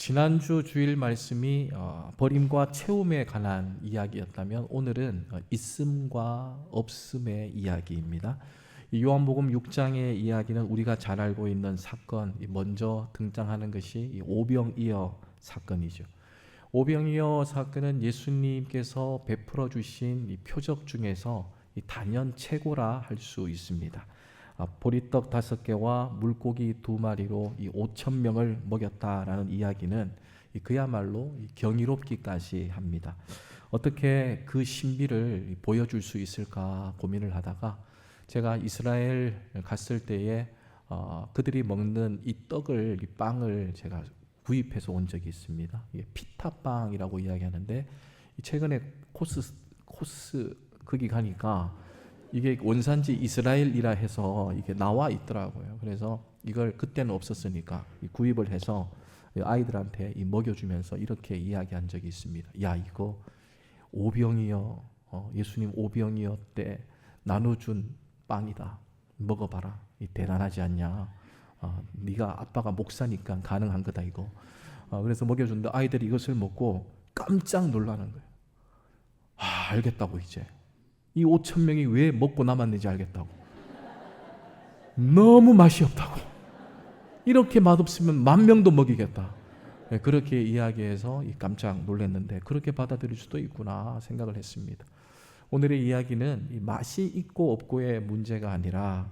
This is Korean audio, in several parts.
지난주 주일 말씀이 버림과 채움에 관한 이야기였다면 오늘은 있음과 없음의 이야기입니다. 이 요한복음 6장의 이야기는 우리가 잘 알고 있는 사건, 먼저 등장하는 것이 이 오병이어 사건이죠. 오병이어 사건은 예수님께서 베풀어 주신 이 표적 중에서 이 단연 최고라 할 수 있습니다. 보리떡 5개와 물고기 2마리로 이 5천 명을 먹였다라는 이야기는 그야말로 경이롭기까지 합니다. 어떻게 그 신비를 보여줄 수 있을까 고민을 하다가 제가 이스라엘 갔을 때에 그들이 먹는 이 떡을, 이 빵을 제가 구입해서 온 적이 있습니다. 피타빵이라고 이야기하는데 최근에 코스 거기 가니까 이게 원산지 이스라엘이라 해서 이게 나와 있더라고요. 그래서 이걸 그때는 없었으니까 구입을 해서 아이들한테 먹여주면서 이렇게 이야기한 적이 있습니다. 야, 이거 오병이어, 예수님 오병이어 때 나눠준 빵이다. 먹어봐라. 대단하지 않냐? 네가 아빠가 목사니까 가능한 거다 이거. 그래서 먹여준다. 아이들이 이것을 먹고 깜짝 놀라는 거예요. 알겠다고 이제. 이 5천 명이 왜 먹고 남았는지 알겠다고. 너무 맛이 없다고. 이렇게 맛없으면 10,000명도 먹이겠다. 그렇게 이야기해서 깜짝 놀랐는데 그렇게 받아들일 수도 있구나 생각을 했습니다. 오늘의 이야기는 이 맛이 있고 없고의 문제가 아니라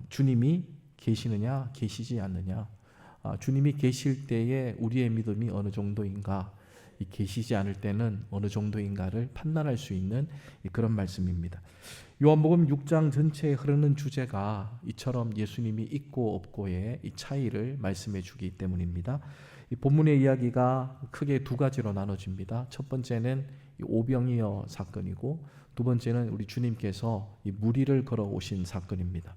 주님이 계시느냐 계시지 않느냐, 주님이 계실 때에 우리의 믿음이 어느 정도인가, 계시지 않을 때는 어느 정도인가를 판단할 수 있는 그런 말씀입니다. 요한복음 6장 전체에 흐르는 주제가 이처럼 예수님이 있고 없고의 이 차이를 말씀해 주기 때문입니다. 이 본문의 이야기가 크게 두 가지로 나눠집니다. 첫 번째는 오병이어 사건이고 두 번째는 우리 주님께서 이 무리를 걸어 오신 사건입니다.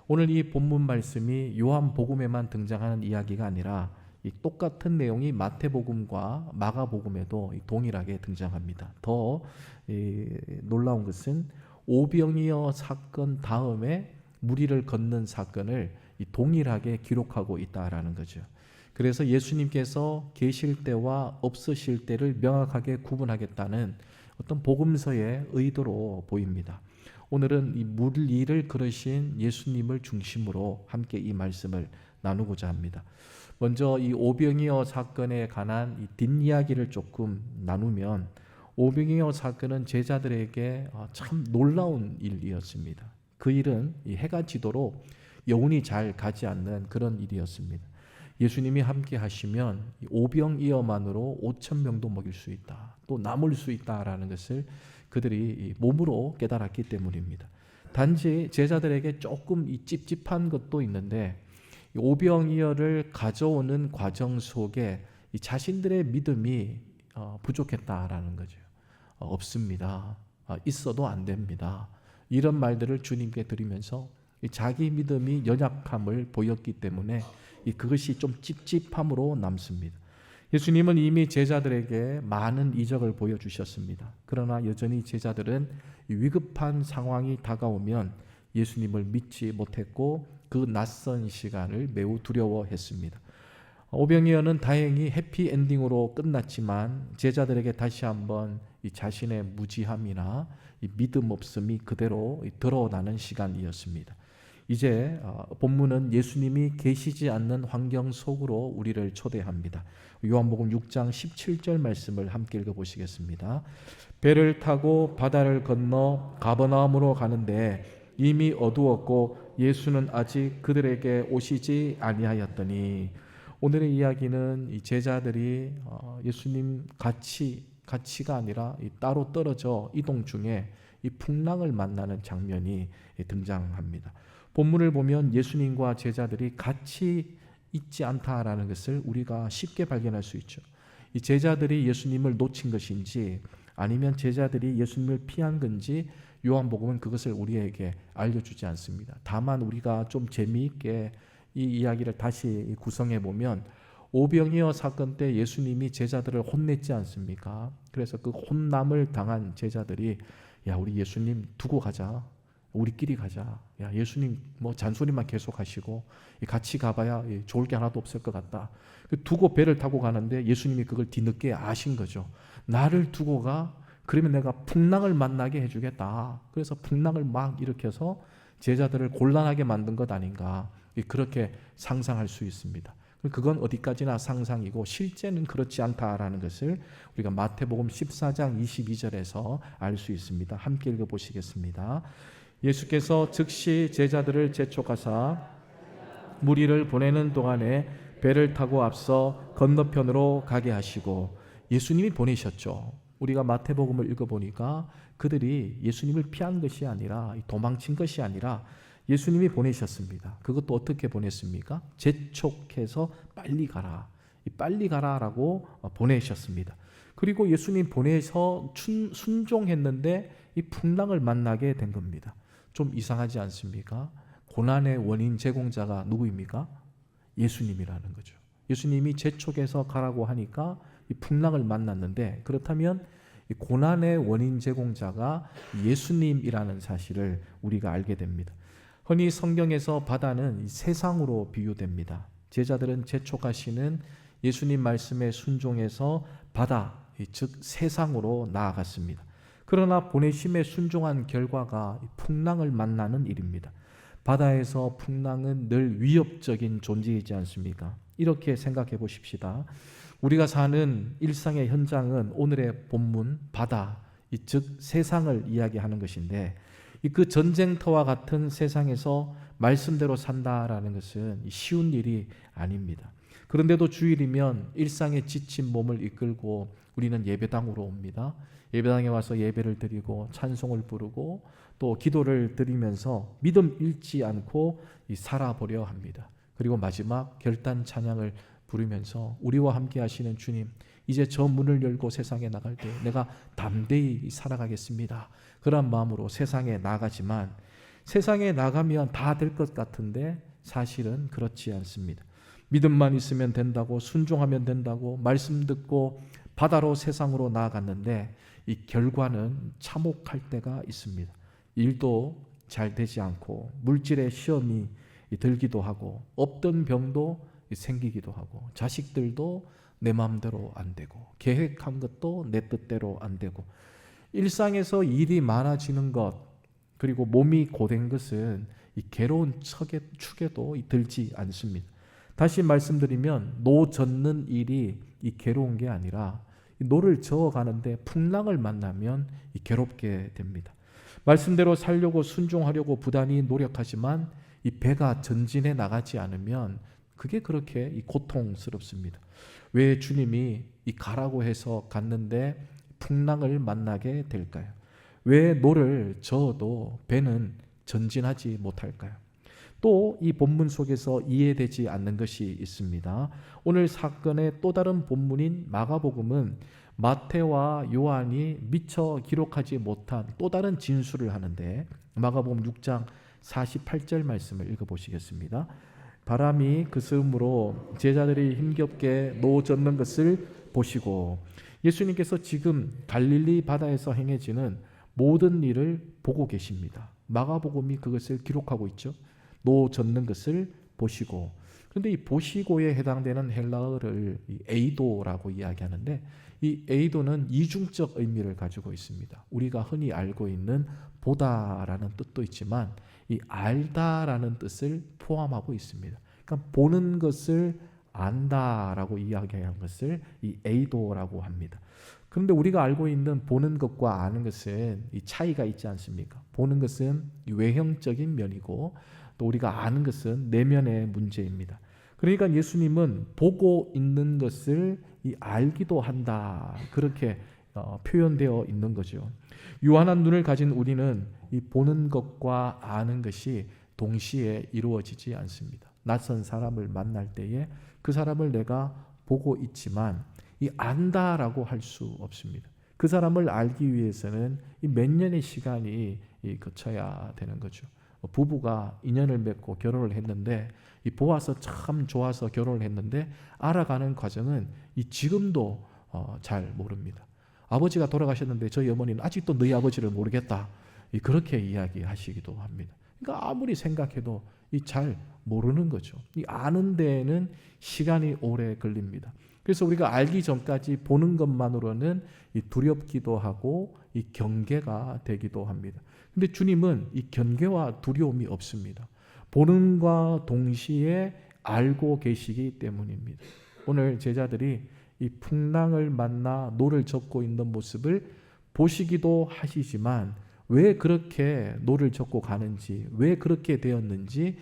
오늘 이 본문 말씀이 요한복음에만 등장하는 이야기가 아니라 이 똑같은 내용이 마태복음과 마가복음에도 동일하게 등장합니다. 더 놀라운 것은 오병이어 사건 다음에 무리를 걷는 사건을 동일하게 기록하고 있다라는 거죠. 그래서 예수님께서 계실 때와 없으실 때를 명확하게 구분하겠다는 어떤 복음서의 의도로 보입니다. 오늘은 이 무리를 걸으신 예수님을 중심으로 함께 이 말씀을 나누고자 합니다. 먼저 이 오병이어 사건에 관한 이 뒷이야기를 조금 나누면, 오병이어 사건은 제자들에게 참 놀라운 일이었습니다. 그 일은 이 해가 지도록 여운이 잘 가지 않는 그런 일이었습니다. 예수님이 함께 하시면 오병이어만으로 5천 명도 먹일 수 있다, 또 남을 수 있다라는 것을 그들이 몸으로 깨달았기 때문입니다. 단지 제자들에게 조금 찝찝한 것도 있는데, 오병이어를 가져오는 과정 속에 자신들의 믿음이 부족했다라는 거죠. 없습니다. 있어도 안 됩니다. 이런 말들을 주님께 드리면서 자기 믿음이 연약함을 보였기 때문에 그것이 좀 찝찝함으로 남습니다. 예수님은 이미 제자들에게 많은 이적을 보여주셨습니다. 그러나 여전히 제자들은 위급한 상황이 다가오면 예수님을 믿지 못했고 그 낯선 시간을 매우 두려워했습니다. 오병이어는 다행히 해피엔딩으로 끝났지만 제자들에게 다시 한번 이 자신의 무지함이나 이 믿음 없음이 그대로 드러나는 시간이었습니다. 이제 본문은 예수님이 계시지 않는 환경 속으로 우리를 초대합니다. 요한복음 6장 17절 말씀을 함께 읽어보시겠습니다. 배를 타고 바다를 건너 가버나움으로 가는데 이미 어두웠고 예수는 아직 그들에게 오시지 아니하였더니, 오늘의 이야기는 이 제자들이 예수님 같이가 아니라 따로 떨어져 이동 중에 이 풍랑을 만나는 장면이 등장합니다. 본문을 보면 예수님과 제자들이 같이 있지 않다라는 것을 우리가 쉽게 발견할 수 있죠. 이 제자들이 예수님을 놓친 것인지 아니면 제자들이 예수님을 피한 건지 요한복음은 그것을 우리에게 알려주지 않습니다. 다만 우리가 좀 재미있게 이 이야기를 다시 구성해 보면, 오병이어 사건 때 예수님이 제자들을 혼냈지 않습니까? 그래서 그 혼남을 당한 제자들이 야, 우리 예수님 두고 가자. 우리끼리 가자. 야, 예수님 뭐 잔소리만 계속 하시고 같이 가봐야 좋을 게 하나도 없을 것 같다. 두고 배를 타고 가는데 예수님이 그걸 뒤늦게 아신 거죠. 나를 두고 가? 그러면 내가 풍랑을 만나게 해주겠다. 그래서 풍랑을 막 일으켜서 제자들을 곤란하게 만든 것 아닌가, 그렇게 상상할 수 있습니다. 그건 어디까지나 상상이고 실제는 그렇지 않다라는 것을 우리가 마태복음 14장 22절에서 알 수 있습니다. 함께 읽어보시겠습니다. 예수께서 즉시 제자들을 재촉하사 무리를 보내는 동안에 배를 타고 앞서 건너편으로 가게 하시고, 예수님이 보내셨죠. 우리가 마태복음을 읽어보니까 그들이 예수님을 피한 것이 아니라, 도망친 것이 아니라 예수님이 보내셨습니다. 그것도 어떻게 보냈습니까? 재촉해서 빨리 가라, 빨리 가라라고 보내셨습니다. 그리고 예수님 보내서 순종했는데 이 풍랑을 만나게 된 겁니다. 좀 이상하지 않습니까? 고난의 원인 제공자가 누구입니까? 예수님이라는 거죠. 예수님이 재촉해서 가라고 하니까 이 풍랑을 만났는데, 그렇다면 이 고난의 원인 제공자가 예수님이라는 사실을 우리가 알게 됩니다. 흔히 성경에서 바다는 세상으로 비유됩니다. 제자들은 재촉하시는 예수님 말씀에 순종해서 바다, 즉 세상으로 나아갔습니다. 그러나 보내심에 순종한 결과가 풍랑을 만나는 일입니다. 바다에서 풍랑은 늘 위협적인 존재이지 않습니까? 이렇게 생각해 보십시다. 우리가 사는 일상의 현장은 오늘의 본문 바다, 즉 세상을 이야기하는 것인데, 그 전쟁터와 같은 세상에서 말씀대로 산다라는 것은 쉬운 일이 아닙니다. 그런데도 주일이면 일상에 지친 몸을 이끌고 우리는 예배당으로 옵니다. 예배당에 와서 예배를 드리고 찬송을 부르고 또 기도를 드리면서 믿음 잃지 않고 살아보려 합니다. 그리고 마지막 결단 찬양을 부르면서 우리와 함께 하시는 주님, 이제 저 문을 열고 세상에 나갈 때 내가 담대히 살아가겠습니다. 그런 마음으로 세상에 나가지만, 세상에 나가면 다 될 것 같은데 사실은 그렇지 않습니다. 믿음만 있으면 된다고, 순종하면 된다고 말씀 듣고 바다로 세상으로 나아갔는데 이 결과는 참혹할 때가 있습니다. 일도 잘 되지 않고 물질의 시험이 들기도 하고 없던 병도 생기기도 하고 자식들도 내 마음대로 안 되고 계획한 것도 내 뜻대로 안 되고, 일상에서 일이 많아지는 것, 그리고 몸이 고된 것은 이 괴로운 축에도 들지 않습니다. 다시 말씀드리면 노 젓는 일이 이 괴로운 게 아니라 노를 저어가는데 풍랑을 만나면 이 괴롭게 됩니다. 말씀대로 살려고 순종하려고 부단히 노력하지만 이 배가 전진해 나가지 않으면 그게 그렇게 이 고통스럽습니다. 왜 주님이 이 가라고 해서 갔는데 풍랑을 만나게 될까요? 왜 노를 저어도 배는 전진하지 못할까요? 또 이 본문 속에서 이해되지 않는 것이 있습니다. 오늘 사건의 또 다른 본문인 마가복음은 마태와 요한이 미처 기록하지 못한 또 다른 진술을 하는데, 마가복음 6장 48절 말씀을 읽어보시겠습니다. 바람이 그 스음으로 제자들이 힘겹게 노 젓는 것을 보시고, 예수님께서 지금 갈릴리 바다에서 행해지는 모든 일을 보고 계십니다. 마가복음이 그것을 기록하고 있죠. 노 젓는 것을 보시고. 그런데 이 보시고에 해당되는 헬라어를 에이도라고 이야기하는데, 이 에이도는 이중적 의미를 가지고 있습니다. 우리가 흔히 알고 있는 보다라는 뜻도 있지만 이 알다라는 뜻을 포함하고 있습니다. 그러니까 보는 것을 안다라고 이야기한 것을 이 에이도라고 합니다. 그런데 우리가 알고 있는 보는 것과 아는 것은 이 차이가 있지 않습니까? 보는 것은 외형적인 면이고 또 우리가 아는 것은 내면의 문제입니다. 그러니까 예수님은 보고 있는 것을 이 알기도 한다, 그렇게 표현되어 있는 거죠. 유한한 눈을 가진 우리는 이 보는 것과 아는 것이 동시에 이루어지지 않습니다. 낯선 사람을 만날 때에 그 사람을 내가 보고 있지만 이 안다라고 할 수 없습니다. 그 사람을 알기 위해서는 이 몇 년의 시간이 거쳐야 되는 거죠. 부부가 인연을 맺고 결혼을 했는데 이 보아서 참 좋아서 결혼을 했는데 알아가는 과정은 이 지금도 잘 모릅니다. 아버지가 돌아가셨는데 저희 어머니는 아직도 너희 아버지를 모르겠다. 그렇게 이야기하시기도 합니다. 그러니까 아무리 생각해도 잘 모르는 거죠. 아는 데에는 시간이 오래 걸립니다. 그래서 우리가 알기 전까지 보는 것만으로는 두렵기도 하고 경계가 되기도 합니다. 근데 주님은 경계와 두려움이 없습니다. 보는과 동시에 알고 계시기 때문입니다. 오늘 제자들이 이 풍랑을 만나 노를 젓고 있는 모습을 보시기도 하시지만 왜 그렇게 노를 젓고 가는지, 왜 그렇게 되었는지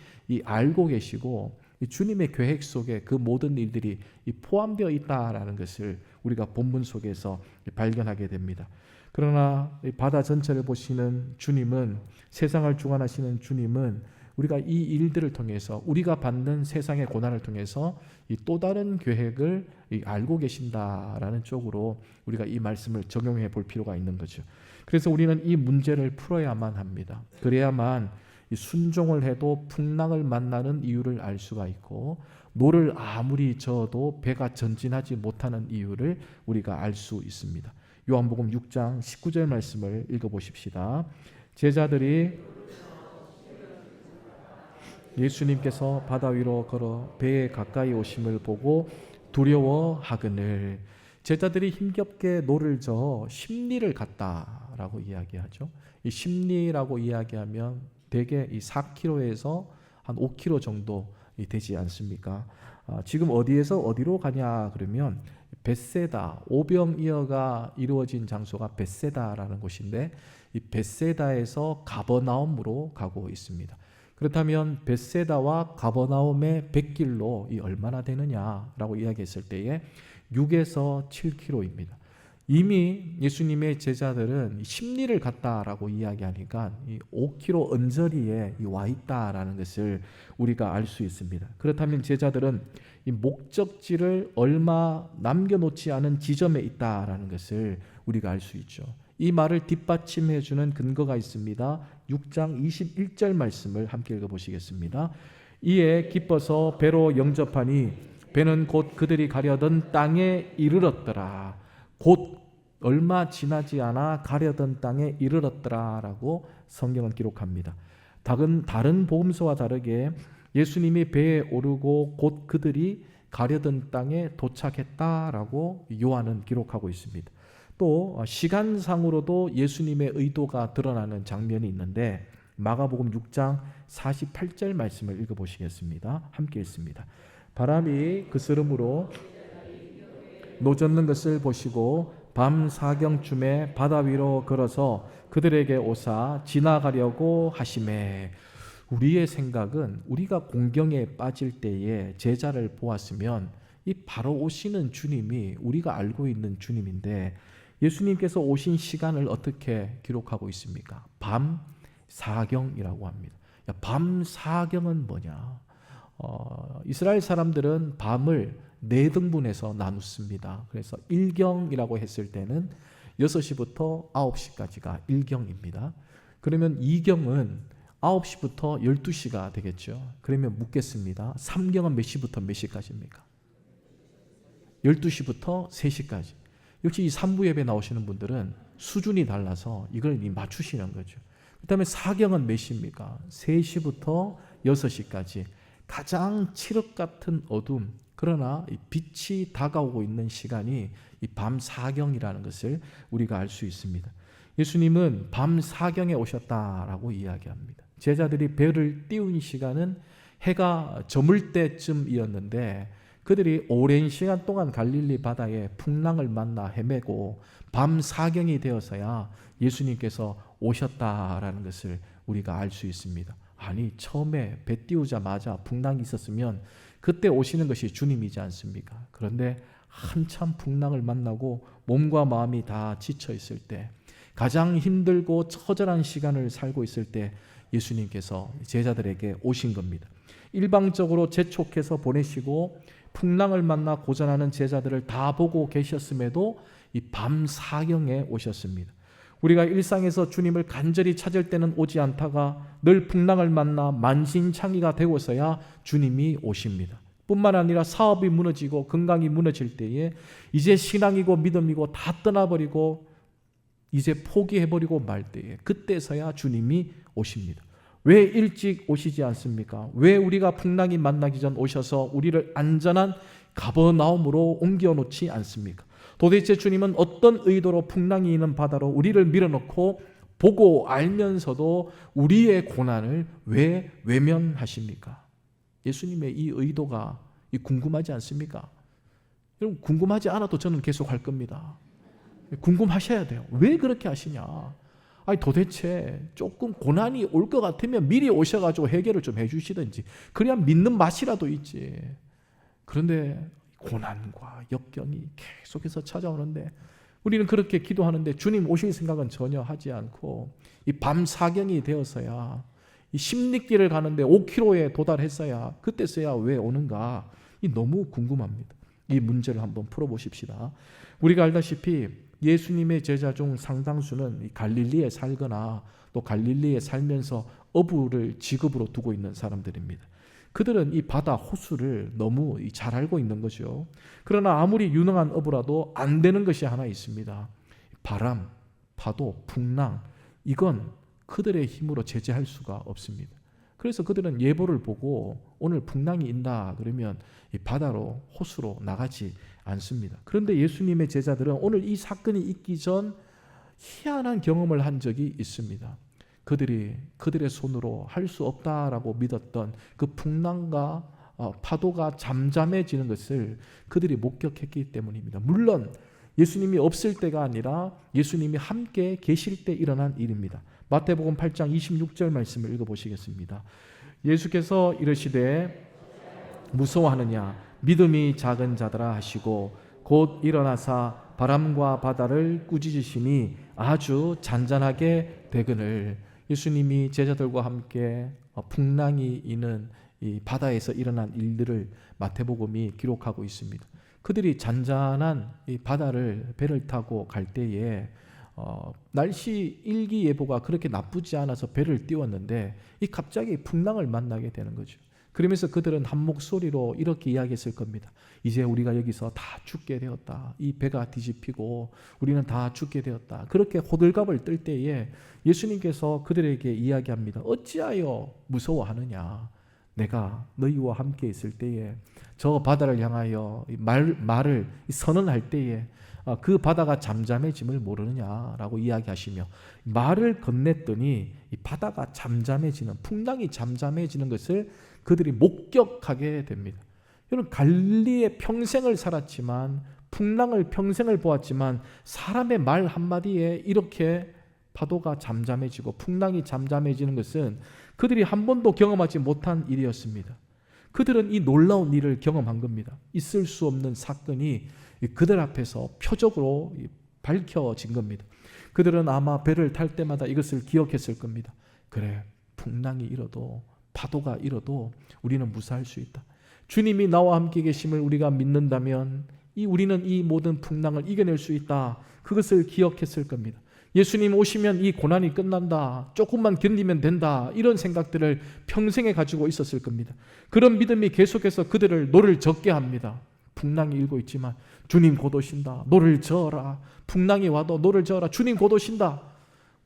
알고 계시고 주님의 계획 속에 그 모든 일들이 포함되어 있다라는 것을 우리가 본문 속에서 발견하게 됩니다. 그러나 바다 전체를 보시는 주님은, 세상을 주관하시는 주님은 우리가 이 일들을 통해서, 우리가 받는 세상의 고난을 통해서 또 다른 계획을 알고 계신다라는 쪽으로 우리가 이 말씀을 적용해 볼 필요가 있는 거죠. 그래서 우리는 이 문제를 풀어야만 합니다. 그래야만 순종을 해도 풍랑을 만나는 이유를 알 수가 있고, 노를 아무리 저어도 배가 전진하지 못하는 이유를 우리가 알 수 있습니다. 요한복음 6장 19절 말씀을 읽어보십시다. 제자들이 예수님께서 바다 위로 걸어 배에 가까이 오심을 보고 두려워하거늘. 제자들이 힘겹게 노를 저어 십리를 갔다라고 이야기하죠. 이 십리라고 이야기하면 대개 이 4km에서 한 5km 정도 되지 않습니까? 지금 어디에서 어디로 가냐 그러면 벳세다, 오병이어가 이루어진 장소가 벳세다라는 곳인데, 이 벳세다에서 가버나움으로 가고 있습니다. 그렇다면 벳세다와 가버나움의 백길로 얼마나 되느냐라고 이야기했을 때에 6에서 7km입니다. 이미 예수님의 제자들은 십리를 갔다라고 이야기하니까 5km 언저리에 와 있다라는 것을 우리가 알 수 있습니다. 그렇다면 제자들은 이 목적지를 얼마 남겨놓지 않은 지점에 있다라는 것을 우리가 알 수 있죠. 이 말을 뒷받침해 주는 근거가 있습니다. 6장 21절 말씀을 함께 읽어보시겠습니다. 이에 기뻐서 배로 영접하니 배는 곧 그들이 가려던 땅에 이르렀더라. 곧 얼마 지나지 않아 가려던 땅에 이르렀더라라고 성경은 기록합니다. 다른 복음서와 다르게 예수님이 배에 오르고 곧 그들이 가려던 땅에 도착했다라고 요한은 기록하고 있습니다. 또 시간상으로도 예수님의 의도가 드러나는 장면이 있는데, 마가복음 6장 48절 말씀을 읽어보시겠습니다. 함께 읽습니다. 바람이 그스름으로 노젓는 것을 보시고 밤 사경쯤에 바다 위로 걸어서 그들에게 오사 지나가려고 하시매. 우리의 생각은 우리가 공경에 빠질 때에 제자를 보았으면 이 바로 오시는 주님이 우리가 알고 있는 주님인데, 예수님께서 오신 시간을 어떻게 기록하고 있습니까? 밤 사경이라고 합니다. 밤 사경은 뭐냐? 이스라엘 사람들은 밤을 4등분해서 나누습니다. 그래서 1경이라고 했을 때는 6시부터 9시까지가 1경입니다. 그러면 2경은 9시부터 12시가 되겠죠. 그러면 묻겠습니다. 3경은 몇 시부터 몇 시까지입니까? 12시부터 3시까지. 역시 이 3부 예배 나오시는 분들은 수준이 달라서 이걸 맞추시는 거죠. 그 다음에 4경은 몇 시입니까? 3시부터 6시까지. 가장 칠흑 같은 어둠, 그러나 빛이 다가오고 있는 시간이 이 밤 사경이라는 것을 우리가 알 수 있습니다. 예수님은 밤 사경에 오셨다라고 이야기합니다. 제자들이 배를 띄운 시간은 해가 저물 때쯤이었는데, 그들이 오랜 시간 동안 갈릴리 바다에 풍랑을 만나 헤매고 밤 사경이 되어서야 예수님께서 오셨다라는 것을 우리가 알 수 있습니다. 아니, 처음에 배 띄우자마자 풍랑이 있었으면 그때 오시는 것이 주님이지 않습니까? 그런데 한참 풍랑을 만나고 몸과 마음이 다 지쳐 있을 때, 가장 힘들고 처절한 시간을 살고 있을 때 예수님께서 제자들에게 오신 겁니다. 일방적으로 재촉해서 보내시고 풍랑을 만나 고전하는 제자들을 다 보고 계셨음에도 이 밤 사경에 오셨습니다. 우리가 일상에서 주님을 간절히 찾을 때는 오지 않다가 늘 풍랑을 만나 만신창이가 되고서야 주님이 오십니다. 뿐만 아니라 사업이 무너지고 건강이 무너질 때에 이제 신앙이고 믿음이고 다 떠나버리고 이제 포기해버리고 말 때에 그때서야 주님이 오십니다. 왜 일찍 오시지 않습니까? 왜 우리가 풍랑이 만나기 전 오셔서 우리를 안전한 가버나움으로 옮겨놓지 않습니까? 도대체 주님은 어떤 의도로 풍랑이 있는 바다로 우리를 밀어넣고 보고 알면서도 우리의 고난을 왜 외면하십니까? 예수님의 이 의도가 궁금하지 않습니까? 여러분, 궁금하지 않아도 저는 계속 할 겁니다. 궁금하셔야 돼요. 왜 그렇게 하시냐? 아니 도대체 조금 고난이 올 것 같으면 미리 오셔가지고 해결을 좀 해주시든지, 그래야 믿는 맛이라도 있지. 그런데 고난과 역경이 계속해서 찾아오는데 우리는 그렇게 기도하는데 주님 오실 생각은 전혀 하지 않고 이 밤 사경이 되어서야, 이 십리길을 가는데 5km에 도달했어야 그때서야 왜 오는가? 이 너무 궁금합니다. 이 문제를 한번 풀어보십시다. 우리가 알다시피 예수님의 제자 중 상당수는 갈릴리에 살거나 또 갈릴리에 살면서 어부를 직업으로 두고 있는 사람들입니다. 그들은 이 바다 호수를 너무 잘 알고 있는 거죠. 그러나 아무리 유능한 어부라도 안 되는 것이 하나 있습니다. 바람, 파도, 풍랑, 이건 그들의 힘으로 제재할 수가 없습니다. 그래서 그들은 예보를 보고 오늘 풍랑이 있다 그러면 이 바다로, 호수로 나가지 않습니다. 그런데 예수님의 제자들은 오늘 이 사건이 있기 전 희한한 경험을 한 적이 있습니다. 그들이 그들의 손으로 할 수 없다라고 믿었던 그 풍랑과 파도가 잠잠해지는 것을 그들이 목격했기 때문입니다. 물론 예수님이 없을 때가 아니라 예수님이 함께 계실 때 일어난 일입니다. 마태복음 8장 26절 말씀을 읽어보시겠습니다. 예수께서 이르시되 무서워하느냐 믿음이 작은 자들아 하시고 곧 일어나사 바람과 바다를 꾸짖으시니 아주 잔잔하게 되거늘. 예수님이 제자들과 함께 풍랑이 있는 이 바다에서 일어난 일들을 마태복음이 기록하고 있습니다. 그들이 잔잔한 이 바다를 배를 타고 갈 때에 날씨 일기예보가 그렇게 나쁘지 않아서 배를 띄웠는데 이 갑자기 풍랑을 만나게 되는 거죠. 그러면서 그들은 한 목소리로 이렇게 이야기했을 겁니다. 이제 우리가 여기서 다 죽게 되었다. 이 배가 뒤집히고 우리는 다 죽게 되었다. 그렇게 호들갑을 떨 때에 예수님께서 그들에게 이야기합니다. 어찌하여 무서워하느냐? 내가 너희와 함께 있을 때에 저 바다를 향하여 말을 선언할 때에 그 바다가 잠잠해짐을 모르느냐라고 이야기하시며 말을 건넸더니 이 바다가 잠잠해지는, 풍랑이 잠잠해지는 것을 그들이 목격하게 됩니다. 여러분, 갈릴리에 평생을 살았지만, 풍랑을 평생을 보았지만 사람의 말 한마디에 이렇게 파도가 잠잠해지고 풍랑이 잠잠해지는 것은 그들이 한 번도 경험하지 못한 일이었습니다. 그들은 이 놀라운 일을 경험한 겁니다. 있을 수 없는 사건이 그들 앞에서 표적으로 밝혀진 겁니다. 그들은 아마 배를 탈 때마다 이것을 기억했을 겁니다. 그래, 풍랑이 일어도 파도가 일어도 우리는 무사할 수 있다. 주님이 나와 함께 계심을 우리가 믿는다면 우리는 이 모든 풍랑을 이겨낼 수 있다. 그것을 기억했을 겁니다. 예수님 오시면 이 고난이 끝난다. 조금만 견디면 된다. 이런 생각들을 평생에 가지고 있었을 겁니다. 그런 믿음이 계속해서 그들을 노를 젓게 합니다. 풍랑이 일고 있지만 주님 곧 오신다. 노를 저어라. 풍랑이 와도 노를 저어라. 주님 곧 오신다.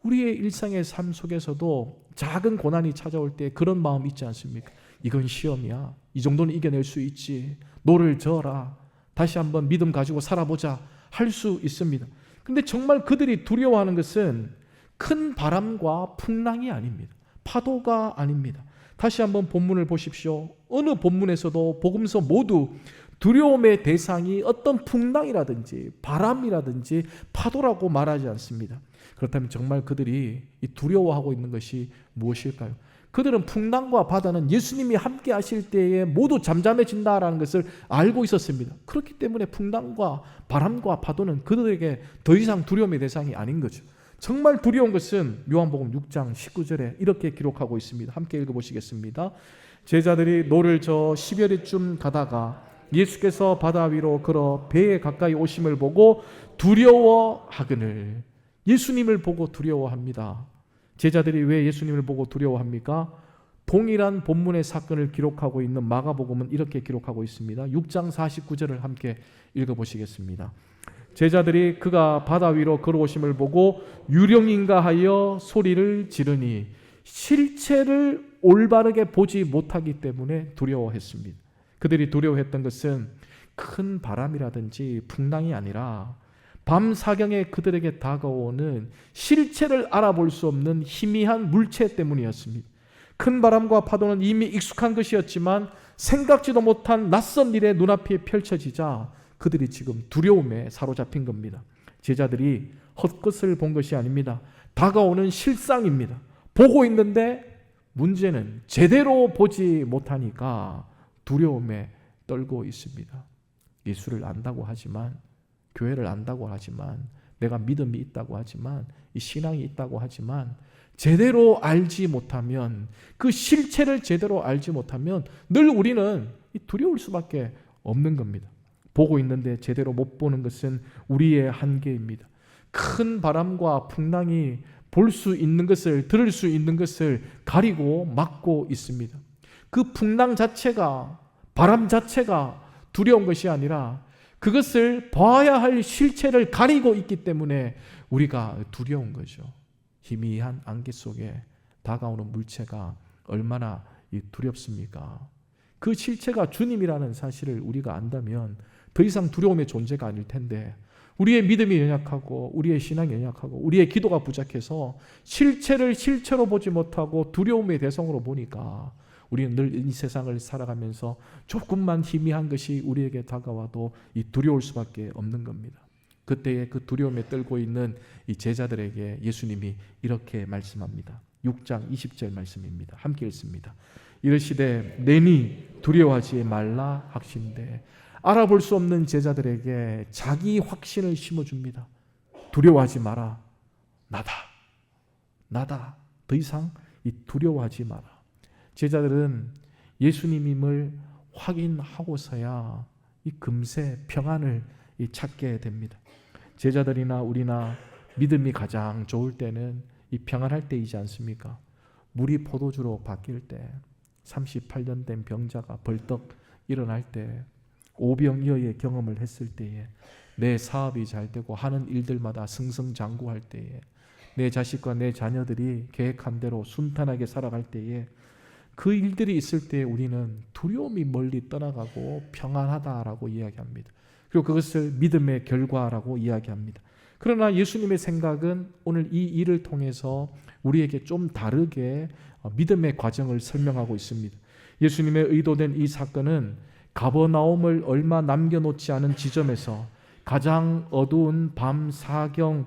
우리의 일상의 삶 속에서도 작은 고난이 찾아올 때 그런 마음 있지 않습니까? 이건 시험이야. 이 정도는 이겨낼 수 있지. 노를 저어라. 다시 한번 믿음 가지고 살아보자. 할 수 있습니다. 근데 정말 그들이 두려워하는 것은 큰 바람과 풍랑이 아닙니다. 파도가 아닙니다. 다시 한번 본문을 보십시오. 어느 본문에서도 복음서 모두 두려움의 대상이 어떤 풍랑이라든지 바람이라든지 파도라고 말하지 않습니다. 그렇다면 정말 그들이 두려워하고 있는 것이 무엇일까요? 그들은 풍랑과 바다는 예수님이 함께 하실 때에 모두 잠잠해진다라는 것을 알고 있었습니다. 그렇기 때문에 풍랑과 바람과 파도는 그들에게 더 이상 두려움의 대상이 아닌 거죠. 정말 두려운 것은 요한복음 6장 19절에 이렇게 기록하고 있습니다. 함께 읽어보시겠습니다. 제자들이 노를 저어 10여리쯤 가다가 예수께서 바다 위로 걸어 배에 가까이 오심을 보고 두려워하거늘. 예수님을 보고 두려워합니다. 제자들이 왜 예수님을 보고 두려워합니까? 동일한 본문의 사건을 기록하고 있는 마가복음은 이렇게 기록하고 있습니다. 6장 49절을 함께 읽어보시겠습니다. 제자들이 그가 바다 위로 걸어오심을 보고 유령인가 하여 소리를 지르니 실체를 올바르게 보지 못하기 때문에 두려워했습니다. 그들이 두려워했던 것은 큰 바람이라든지 풍랑이 아니라 밤 사경에 그들에게 다가오는 실체를 알아볼 수 없는 희미한 물체 때문이었습니다. 큰 바람과 파도는 이미 익숙한 것이었지만 생각지도 못한 낯선 일의 눈앞에 펼쳐지자 그들이 지금 두려움에 사로잡힌 겁니다. 제자들이 헛것을 본 것이 아닙니다. 다가오는 실상입니다. 보고 있는데 문제는 제대로 보지 못하니까 두려움에 떨고 있습니다. 예수를 안다고 하지만, 교회를 안다고 하지만, 내가 믿음이 있다고 하지만, 이 신앙이 있다고 하지만 제대로 알지 못하면, 그 실체를 제대로 알지 못하면 늘 우리는 두려울 수밖에 없는 겁니다. 보고 있는데 제대로 못 보는 것은 우리의 한계입니다. 큰 바람과 풍랑이 볼 수 있는 것을, 들을 수 있는 것을 가리고 막고 있습니다. 그 풍랑 자체가, 바람 자체가 두려운 것이 아니라 그것을 봐야 할 실체를 가리고 있기 때문에 우리가 두려운 거죠. 희미한 안개 속에 다가오는 물체가 얼마나 두렵습니까? 그 실체가 주님이라는 사실을 우리가 안다면 더 이상 두려움의 존재가 아닐 텐데, 우리의 믿음이 연약하고 우리의 신앙이 연약하고 우리의 기도가 부족해서 실체를 실체로 보지 못하고 두려움의 대상으로 보니까 우리는 늘 이 세상을 살아가면서 조금만 희미한 것이 우리에게 다가와도 두려울 수밖에 없는 겁니다. 그때에 그 두려움에 떨고 있는 이 제자들에게 예수님이 이렇게 말씀합니다. 6장 20절 말씀입니다. 함께 읽습니다. 이르시되 내니 두려워하지 말라 하신대. 알아볼 수 없는 제자들에게 자기 확신을 심어줍니다. 두려워하지 마라. 나다. 더 이상 두려워하지 마라. 제자들은 예수님임을 확인하고서야 금세 평안을 찾게 됩니다. 제자들이나 우리나 믿음이 가장 좋을 때는 평안할 때이지 않습니까? 물이 포도주로 바뀔 때, 38년 된 병자가 벌떡 일어날 때, 오병이어의 경험을 했을 때에, 내 사업이 잘 되고 하는 일들마다 승승장구할 때에, 내 자식과 내 자녀들이 계획한 대로 순탄하게 살아갈 때에, 그 일들이 있을 때 우리는 두려움이 멀리 떠나가고 평안하다라고 이야기합니다. 그리고 그것을 믿음의 결과라고 이야기합니다. 그러나 예수님의 생각은 오늘 이 일을 통해서 우리에게 좀 다르게 믿음의 과정을 설명하고 있습니다. 예수님의 의도된 이 사건은 가버나움을 얼마 남겨놓지 않은 지점에서 가장 어두운 밤 사경,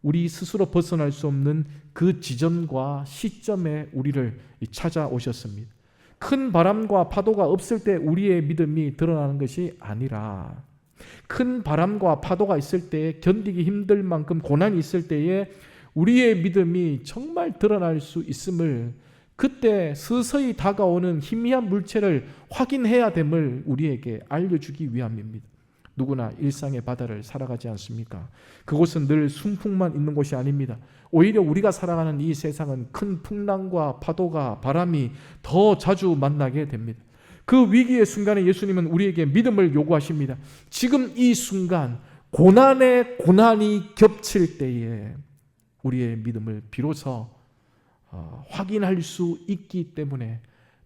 우리 스스로 벗어날 수 없는 그 지점과 시점에 우리를 찾아오셨습니다. 큰 바람과 파도가 없을 때 우리의 믿음이 드러나는 것이 아니라, 큰 바람과 파도가 있을 때에, 견디기 힘들 만큼 고난이 있을 때에 우리의 믿음이 정말 드러날 수 있음을, 그때 서서히 다가오는 희미한 물체를 확인해야 됨을 우리에게 알려주기 위함입니다. 누구나 일상의 바다를 살아가지 않습니까? 그곳은 늘 순풍만 있는 곳이 아닙니다. 오히려 우리가 살아가는 이 세상은 큰 풍랑과 파도가, 바람이 더 자주 만나게 됩니다. 그 위기의 순간에 예수님은 우리에게 믿음을 요구하십니다. 지금 이 순간 고난에 고난이 겹칠 때에 우리의 믿음을 비로소 확인할 수 있기 때문에,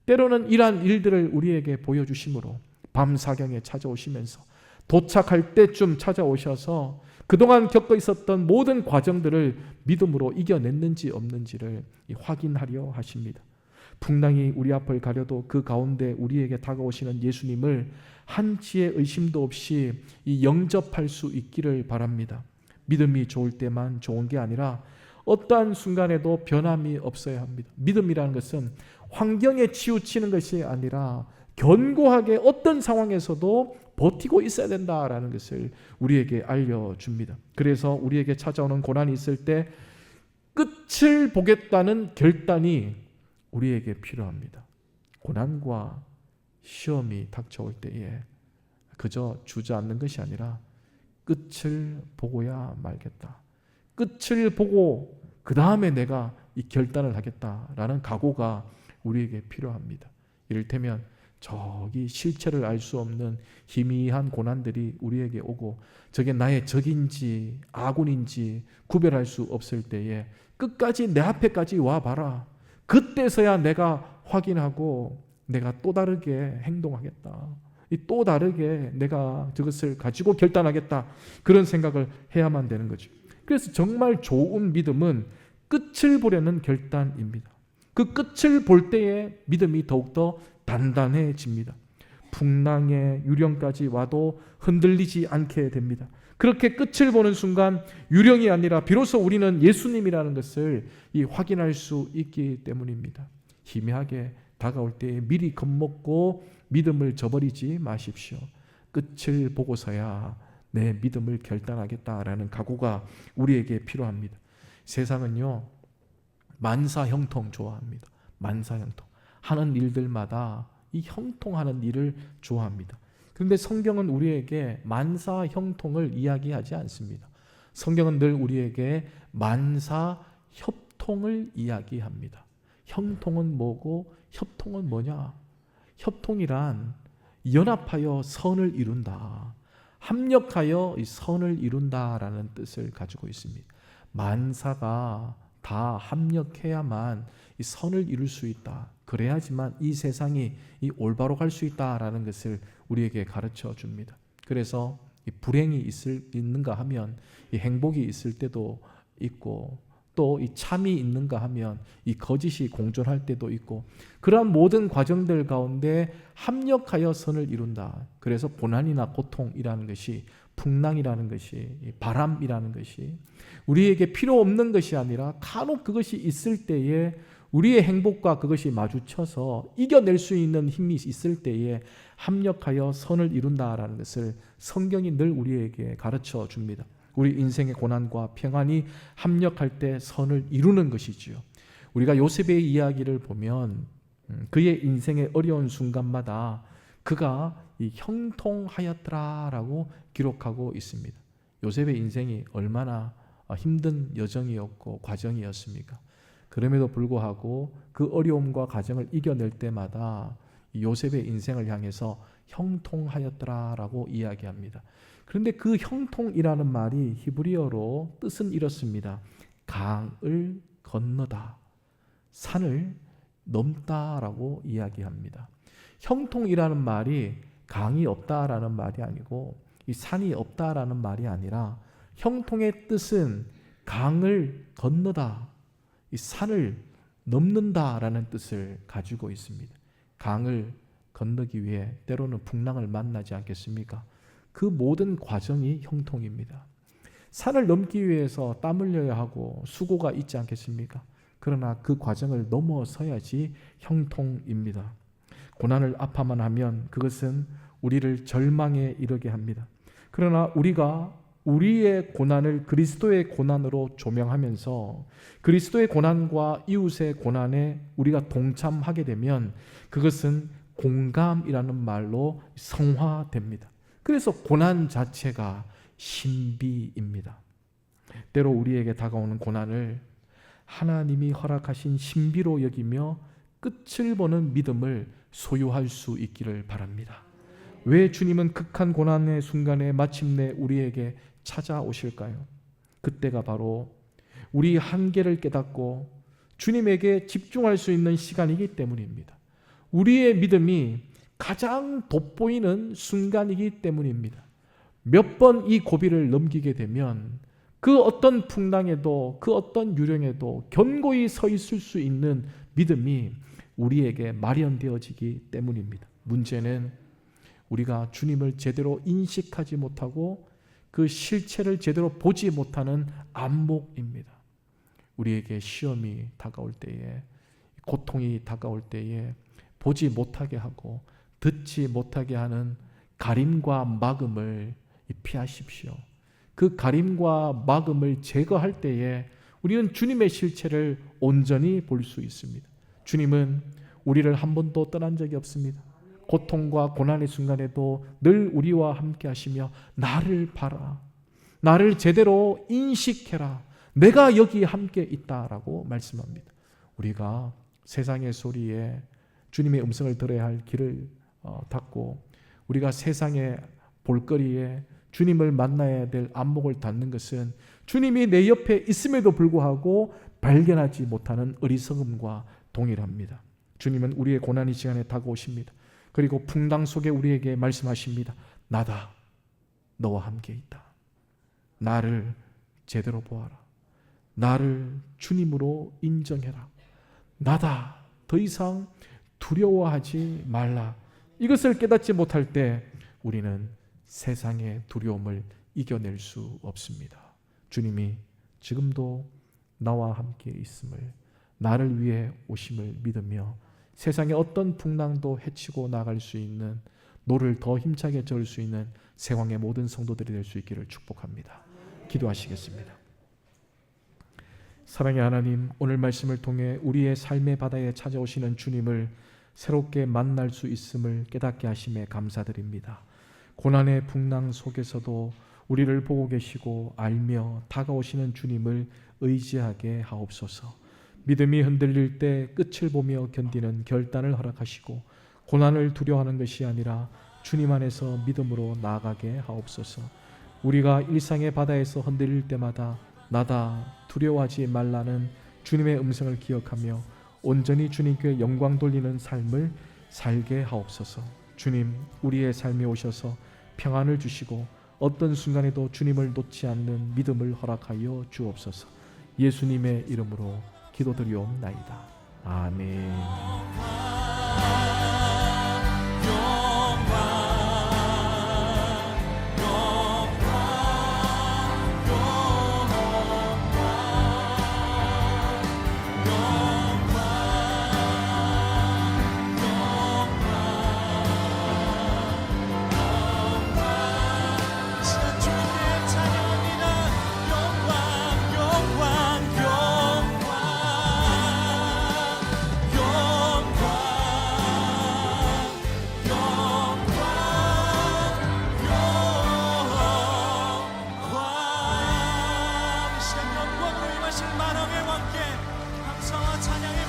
때로는 이러한 일들을 우리에게 보여주심으로 밤 사경에 찾아오시면서 도착할 때쯤 찾아오셔서 그동안 겪어 있었던 모든 과정들을 믿음으로 이겨냈는지 없는지를 확인하려 하십니다. 풍랑이 우리 앞을 가려도 그 가운데 우리에게 다가오시는 예수님을 한치의 의심도 없이 영접할 수 있기를 바랍니다. 믿음이 좋을 때만 좋은 게 아니라 어떠한 순간에도 변함이 없어야 합니다. 믿음이라는 것은 환경에 치우치는 것이 아니라 견고하게 어떤 상황에서도 버티고 있어야 된다라는 것을 우리에게 알려줍니다. 그래서 우리에게 찾아오는 고난이 있을 때 끝을 보겠다는 결단이 우리에게 필요합니다. 고난과 시험이 닥쳐올 때에 그저 주저앉는 것이 아니라 끝을 보고야 말겠다. 끝을 보고 그 다음에 내가 이 결단을 하겠다라는 각오가 우리에게 필요합니다. 이를테면 저기 실체를 알 수 없는 희미한 고난들이 우리에게 오고 저게 나의 적인지 아군인지 구별할 수 없을 때에 끝까지 내 앞에까지 와봐라. 그때서야 내가 확인하고 내가 또 다르게 행동하겠다. 또 다르게 내가 저것을 가지고 결단하겠다. 그런 생각을 해야만 되는 거죠. 그래서 정말 좋은 믿음은 끝을 보려는 결단입니다. 그 끝을 볼 때에 믿음이 더욱더 단단해집니다. 풍랑의 유령까지 와도 흔들리지 않게 됩니다. 그렇게 끝을 보는 순간 유령이 아니라 비로소 우리는 예수님이라는 것을 확인할 수 있기 때문입니다. 희미하게 다가올 때에 미리 겁먹고 믿음을 저버리지 마십시오. 끝을 보고서야 내 믿음을 결단하겠다라는 각오가 우리에게 필요합니다. 세상은요, 만사형통 좋아합니다. 만사형통. 하는 일들마다 이 형통하는 일을 좋아합니다. 그런데 성경은 우리에게 만사형통을 이야기하지 않습니다. 성경은 늘 우리에게 만사협통을 이야기합니다. 형통은 뭐고 협통은 뭐냐? 협통이란 연합하여 선을 이룬다. 합력하여 이 선을 이룬다라는 뜻을 가지고 있습니다. 만사가 다 합력해야만 이 선을 이룰 수 있다. 그래야지만 이 세상이 이 올바로 갈 수 있다라는 것을 우리에게 가르쳐 줍니다. 그래서 이 불행이 있는가 하면 이 행복이 있을 때도 있고 또 이 참이 있는가 하면 이 거짓이 공존할 때도 있고 그러한 모든 과정들 가운데 합력하여 선을 이룬다. 그래서 고난이나 고통이라는 것이 풍랑이라는 것이 바람이라는 것이 우리에게 필요 없는 것이 아니라 간혹 그것이 있을 때에 우리의 행복과 그것이 마주쳐서 이겨낼 수 있는 힘이 있을 때에 합력하여 선을 이룬다라는 것을 성경이 늘 우리에게 가르쳐 줍니다. 우리 인생의 고난과 평안이 합력할 때 선을 이루는 것이지요. 우리가 요셉의 이야기를 보면 그의 인생의 어려운 순간마다 그가 이 형통하였더라라고 기록하고 있습니다. 요셉의 인생이 얼마나 힘든 여정이었고 과정이었습니까? 그럼에도 불구하고 그 어려움과 과정을 이겨낼 때마다 요셉의 인생을 향해서 형통하였더라라고 이야기합니다. 그런데 그 형통이라는 말이 히브리어로 뜻은 이렇습니다. 강을 건너다, 산을 넘다라고 이야기합니다. 형통이라는 말이 강이 없다라는 말이 아니고 이 산이 없다라는 말이 아니라 형통의 뜻은 강을 건너다, 이 산을 넘는다라는 뜻을 가지고 있습니다. 강을 건너기 위해 때로는 풍랑을 만나지 않겠습니까? 그 모든 과정이 형통입니다. 산을 넘기 위해서 땀 흘려야 하고 수고가 있지 않겠습니까? 그러나 그 과정을 넘어서야지 형통입니다. 고난을 아파만 하면 그것은 우리를 절망에 이르게 합니다. 그러나 우리가 우리의 고난을 그리스도의 고난으로 조명하면서 그리스도의 고난과 이웃의 고난에 우리가 동참하게 되면 그것은 공감이라는 말로 성화됩니다. 그래서 고난 자체가 신비입니다. 때로 우리에게 다가오는 고난을 하나님이 허락하신 신비로 여기며 끝을 보는 믿음을 소유할 수 있기를 바랍니다. 왜 주님은 극한 고난의 순간에 마침내 우리에게 찾아오실까요? 그때가 바로 우리 한계를 깨닫고 주님에게 집중할 수 있는 시간이기 때문입니다. 우리의 믿음이 가장 돋보이는 순간이기 때문입니다. 몇 번 이 고비를 넘기게 되면 그 어떤 풍랑에도 그 어떤 유령에도 견고히 서 있을 수 있는 믿음이 우리에게 마련되어지기 때문입니다. 문제는 우리가 주님을 제대로 인식하지 못하고 그 실체를 제대로 보지 못하는 안목입니다. 우리에게 시험이 다가올 때에, 고통이 다가올 때에 보지 못하게 하고 듣지 못하게 하는 가림과 막음을 피하십시오. 그 가림과 막음을 제거할 때에 우리는 주님의 실체를 온전히 볼 수 있습니다. 주님은 우리를 한 번도 떠난 적이 없습니다. 고통과 고난의 순간에도 늘 우리와 함께 하시며 나를 봐라, 나를 제대로 인식해라, 내가 여기 함께 있다라고 말씀합니다. 우리가 세상의 소리에 주님의 음성을 들어야 할 길을 닫고 우리가 세상의 볼거리에 주님을 만나야 될 안목을 닫는 것은 주님이 내 옆에 있음에도 불구하고 발견하지 못하는 어리석음과 동일합니다. 주님은 우리의 고난의 시간에 다가오십니다. 그리고 풍랑 속에 우리에게 말씀하십니다. 나다. 너와 함께 있다. 나를 제대로 보아라. 나를 주님으로 인정해라. 나다. 더 이상 두려워하지 말라. 이것을 깨닫지 못할 때 우리는 세상의 두려움을 이겨낼 수 없습니다. 주님이 지금도 나와 함께 있음을, 나를 위해 오심을 믿으며 세상의 어떤 풍랑도 헤치고 나갈 수 있는, 노를 더 힘차게 저을 수 있는 세왕의 모든 성도들이 될 수 있기를 축복합니다. 기도하시겠습니다. 사랑의 하나님, 오늘 말씀을 통해 우리의 삶의 바다에 찾아오시는 주님을 새롭게 만날 수 있음을 깨닫게 하심에 감사드립니다. 고난의 풍랑 속에서도 우리를 보고 계시고 알며 다가오시는 주님을 의지하게 하옵소서. 믿음이 흔들릴 때 끝을 보며 견디는 결단을 허락하시고 고난을 두려워하는 것이 아니라 주님 안에서 믿음으로 나아가게 하옵소서. 우리가 일상의 바다에서 흔들릴 때마다 나다, 두려워하지 말라는 주님의 음성을 기억하며 온전히 주님께 영광 돌리는 삶을 살게 하옵소서. 주님, 우리의 삶에 오셔서 평안을 주시고 어떤 순간에도 주님을 놓지 않는 믿음을 허락하여 주옵소서. 예수님의 이름으로 기도드리옵나이다. 아멘. 만왕의 왕께 감사와 찬양의